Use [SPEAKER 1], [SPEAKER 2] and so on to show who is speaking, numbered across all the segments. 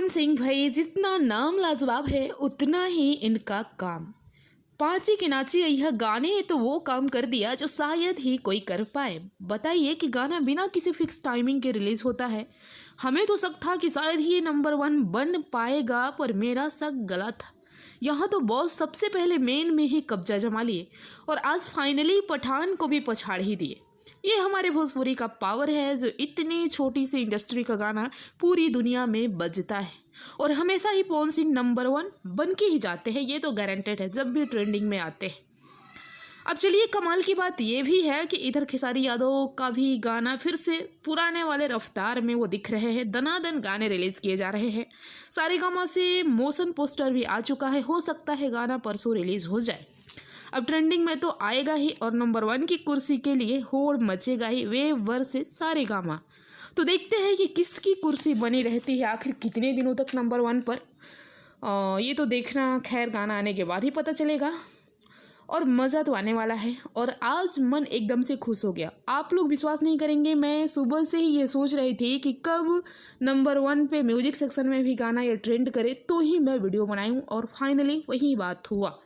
[SPEAKER 1] सिंह भाई जितना नाम लाजवाब है उतना ही इनका काम। पाँची के नाची यह गाने ने तो वो काम कर दिया जो शायद ही कोई कर पाए। बताइए कि गाना बिना किसी फिक्स टाइमिंग के रिलीज होता है। हमें तो शक था कि शायद ही ये नंबर 1 बन पाएगा, पर मेरा शक गलत था। यहाँ तो बॉस सबसे पहले मेन में ही कब्जा जमा लिए और आज फाइनली पठान को भी पछाड़ ही दिए। ये हमारे भोजपुरी का पावर है जो इतनी छोटी सी इंडस्ट्री का गाना पूरी दुनिया में बजता है और हमेशा ही पवन सिंह नंबर 1 बन के ही जाते हैं। ये तो गारंटेड है जब भी ट्रेंडिंग में आते हैं। अब चलिए, कमाल की बात यह भी है कि इधर खेसारी यादव का भी गाना फिर से पुराने वाले रफ्तार में वो दिख रहे हैं। दनादन गाने रिलीज किए जा रहे हैं। सारेगामा से मोशन पोस्टर भी आ चुका है। हो सकता है गाना परसों रिलीज हो जाए। अब ट्रेंडिंग में तो आएगा ही और नंबर 1 की कुर्सी के लिए होड़ मचेगा ही। वे वर्सेस सारेगामा। तो देखते हैं कि किसकी कुर्सी बनी रहती है आखिर कितने दिनों तक नंबर 1 पर। ये तो देखना खैर गाना आने के बाद ही पता चलेगा और मज़ा तो आने वाला है। और आज मन एकदम से खुश हो गया। आप लोग विश्वास नहीं करेंगे, मैं सुबह से ही ये सोच रही थी कि कब नंबर 1 पे म्यूजिक सेक्शन में भी गाना ये ट्रेंड करे तो ही मैं वीडियो बनाऊँ, और फाइनली वही बात हुआ।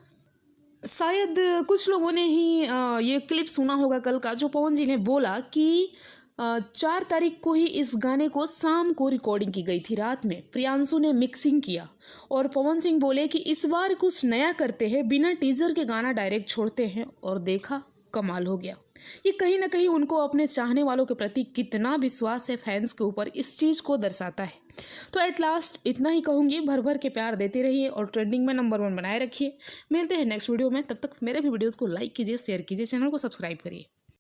[SPEAKER 1] शायद कुछ लोगों ने ही ये क्लिप सुना होगा कल का, जो पवन जी ने बोला कि 4 तारीख को ही इस गाने को शाम को रिकॉर्डिंग की गई थी। रात में प्रियांशु ने मिक्सिंग किया और पवन सिंह बोले कि इस बार कुछ नया करते हैं, बिना टीजर के गाना डायरेक्ट छोड़ते हैं। और देखा, कमाल हो गया। ये कहीं ना कहीं उनको अपने चाहने वालों के प्रति कितना विश्वास है फैंस के ऊपर, इस चीज़ को दर्शाता है। तो एट लास्ट इतना ही कहूँगी, भर भर के प्यार देते रहिए और ट्रेंडिंग में नंबर 1 बनाए रखिए। मिलते हैं नेक्स्ट वीडियो में। तब तक मेरे भी वीडियोज़ को लाइक कीजिए, शेयर कीजिए, चैनल को सब्सक्राइब करिए।